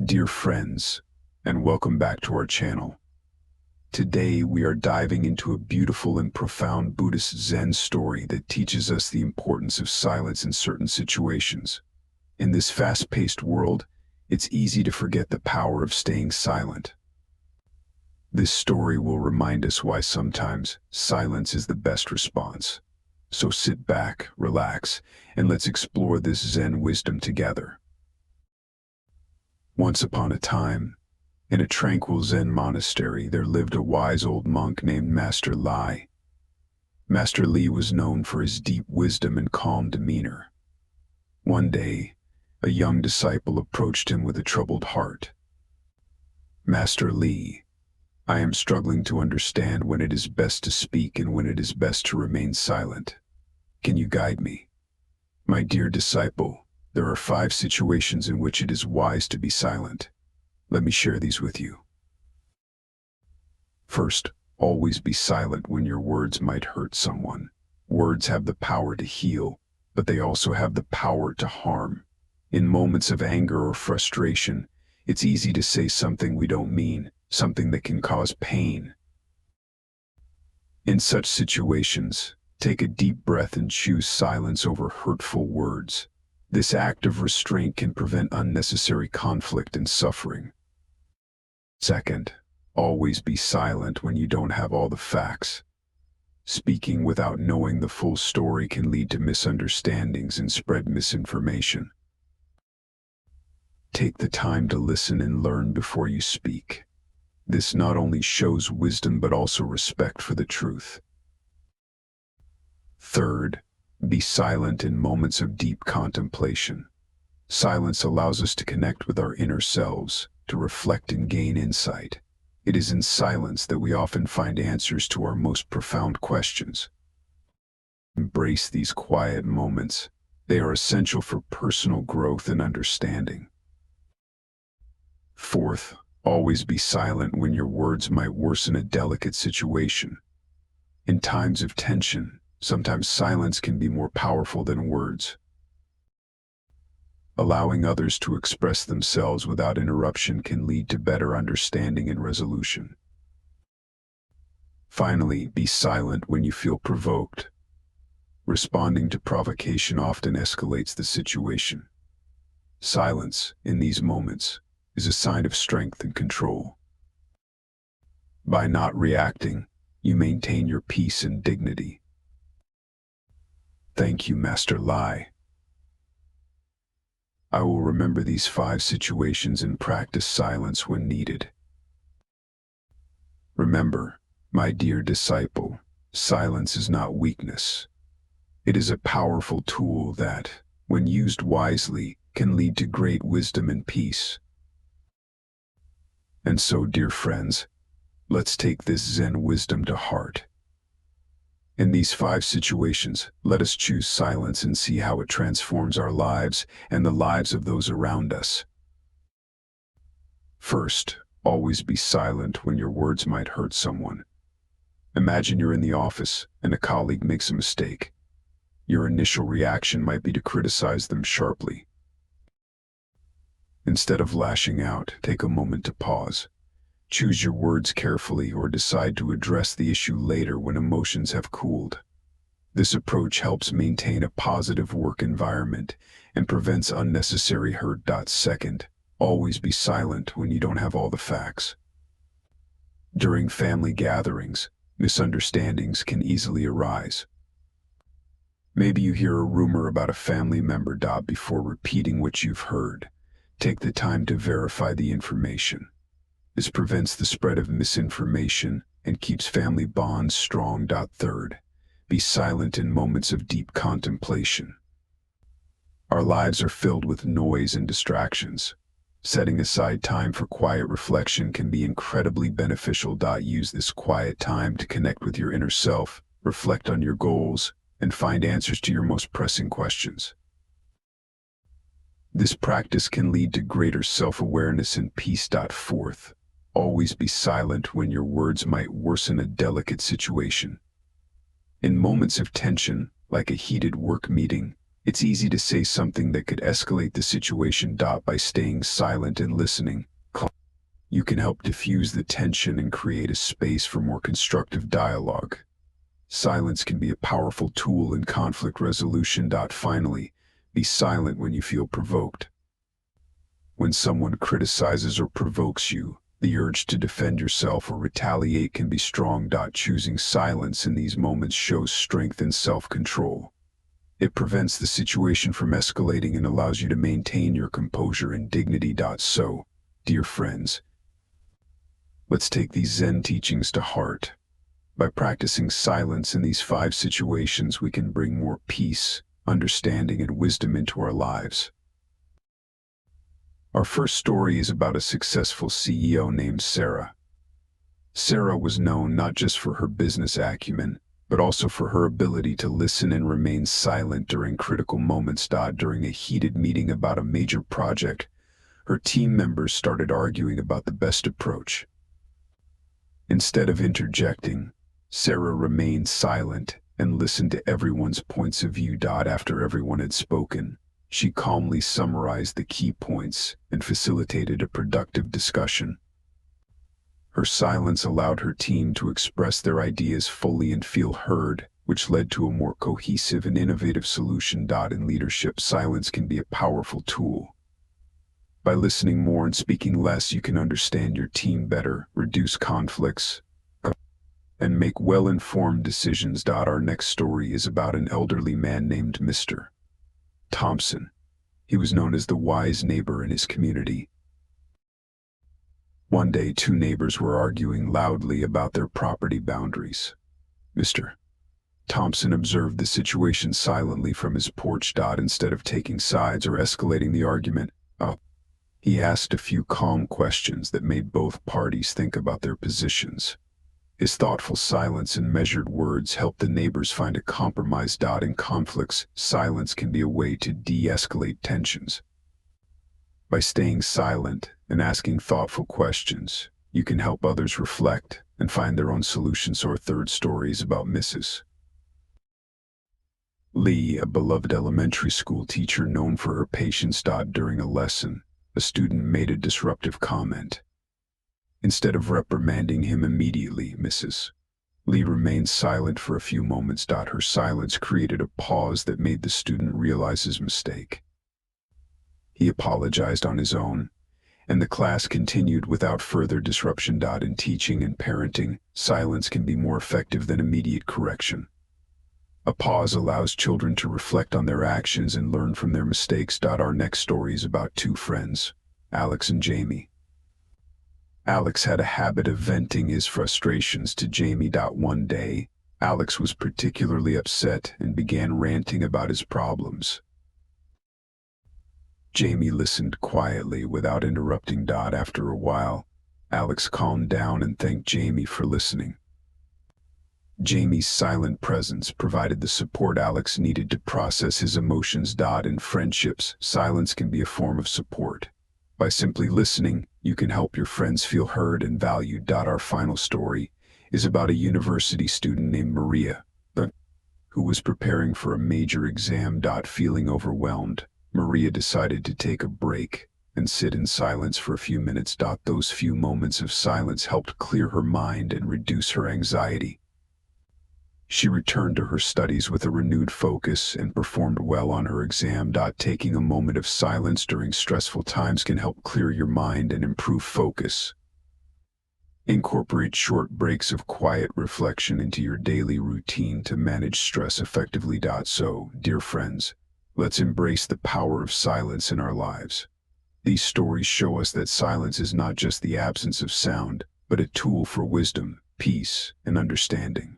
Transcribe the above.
Dear friends, and welcome back to our channel. Today we are diving into a beautiful and profound Buddhist Zen story that teaches us the importance of silence in certain situations. In this fast-paced world, it's easy to forget the power of staying silent. This story will remind us why sometimes silence is the best response. So sit back, relax, and let's explore this Zen wisdom together. Once upon a time, in a tranquil Zen monastery, there lived a wise old monk named Master Lai. Master Li was known for his deep wisdom and calm demeanor. One day, a young disciple approached him with a troubled heart. "Master Li, I am struggling to understand when it is best to speak and when it is best to remain silent. Can you guide me?" "My dear disciple, there are 5 situations in which it is wise to be silent. Let me share these with you. First, always be silent when your words might hurt someone. Words have the power to heal, but they also have the power to harm. In moments of anger or frustration, it's easy to say something we don't mean, something that can cause pain. In such situations, take a deep breath and choose silence over hurtful words. This act of restraint can prevent unnecessary conflict and suffering. Second, always be silent when you don't have all the facts. Speaking without knowing the full story can lead to misunderstandings and spread misinformation. Take the time to listen and learn before you speak. This not only shows wisdom but also respect for the truth. Third, be silent in moments of deep contemplation. Silence allows us to connect with our inner selves, to reflect and gain insight. It is in silence that we often find answers to our most profound questions. Embrace these quiet moments. They are essential for personal growth and understanding. Fourth, always be silent when your words might worsen a delicate situation. In times of tension, sometimes silence can be more powerful than words. Allowing others to express themselves without interruption can lead to better understanding and resolution. Finally, be silent when you feel provoked. Responding to provocation often escalates the situation. Silence, in these moments, is a sign of strength and control. By not reacting, you maintain your peace and dignity. Thank you, Master Lai. I will remember these 5 situations and practice silence when needed. Remember, my dear disciple, silence is not weakness. It is a powerful tool that, when used wisely, can lead to great wisdom and peace. And so, dear friends, let's take this Zen wisdom to heart. In these 5 situations, let us choose silence and see how it transforms our lives and the lives of those around us. First, always be silent when your words might hurt someone. Imagine you're in the office and a colleague makes a mistake. Your initial reaction might be to criticize them sharply. Instead of lashing out, take a moment to pause. Choose your words carefully or decide to address the issue later when emotions have cooled. This approach helps maintain a positive work environment and prevents unnecessary hurt. Second, always be silent when you don't have all the facts. During family gatherings, misunderstandings can easily arise. Maybe you hear a rumor about a family member. Before repeating what you've heard, take the time to verify the information. This prevents the spread of misinformation and keeps family bonds strong. Third, be silent in moments of deep contemplation. Our lives are filled with noise and distractions. Setting aside time for quiet reflection can be incredibly beneficial. Use this quiet time to connect with your inner self, reflect on your goals, and find answers to your most pressing questions. This practice can lead to greater self-awareness and peace. Fourth, always be silent when your words might worsen a delicate situation. In moments of tension, like a heated work meeting, It's easy to say something that could escalate the situation. By staying silent and listening, you can help diffuse the tension and create a space for more constructive dialogue. Silence can be a powerful tool in conflict resolution. Finally, be silent when you feel provoked. When someone criticizes or provokes you, the urge to defend yourself or retaliate can be strong. Choosing silence in these moments shows strength and self-control. It prevents the situation from escalating and allows you to maintain your composure and dignity. So, dear friends, let's take these Zen teachings to heart. By practicing silence in these 5 situations, we can bring more peace, understanding, and wisdom into our lives. Our first story is about a successful CEO named Sarah. Sarah was known not just for her business acumen, but also for her ability to listen and remain silent during critical moments. During a heated meeting about a major project, her team members started arguing about the best approach. Instead of interjecting, Sarah remained silent and listened to everyone's points of view. After everyone had spoken, she calmly summarized the key points and facilitated a productive discussion. Her silence allowed her team to express their ideas fully and feel heard, which led to a more cohesive and innovative solution. In leadership, silence can be a powerful tool. By listening more and speaking less, you can understand your team better, reduce conflicts, and make well-informed decisions. Our next story is about an elderly man named Mr. Thompson. He was known as the wise neighbor in his community. One day, 2 neighbors were arguing loudly about their property boundaries. Mr. Thompson observed the situation silently from his porch. Instead of taking sides or escalating the argument, he asked a few calm questions that made both parties think about their positions. His thoughtful silence and measured words helped the neighbors find a compromise. In conflicts, silence can be a way to de-escalate tensions. By staying silent and asking thoughtful questions, you can help others reflect and find their own solutions. Our third story is about Mrs. Lee, a beloved elementary school teacher known for her patience. During a lesson, a student made a disruptive comment. Instead of reprimanding him immediately, Mrs. Lee remained silent for a few moments. Her silence created a pause that made the student realize his mistake. He apologized on his own, and the class continued without further disruption. In teaching and parenting, silence can be more effective than immediate correction. A pause allows children to reflect on their actions and learn from their mistakes. Our next story is about 2 friends, Alex and Jamie. Alex had a habit of venting his frustrations to Jamie. One day, Alex was particularly upset and began ranting about his problems. Jamie listened quietly without interrupting. After a while, Alex calmed down and thanked Jamie for listening. Jamie's silent presence provided the support Alex needed to process his emotions. In friendships, silence can be a form of support. By simply listening, you can help your friends feel heard and valued. Our final story is about a university student named Maria, who was preparing for a major exam. Feeling overwhelmed, Maria decided to take a break and sit in silence for a few minutes. Those few moments of silence helped clear her mind and reduce her anxiety. She returned to her studies with a renewed focus and performed well on her exam. Taking a moment of silence during stressful times can help clear your mind and improve focus. Incorporate short breaks of quiet reflection into your daily routine to manage stress effectively. So, dear friends, let's embrace the power of silence in our lives. These stories show us that silence is not just the absence of sound, but a tool for wisdom, peace, and understanding.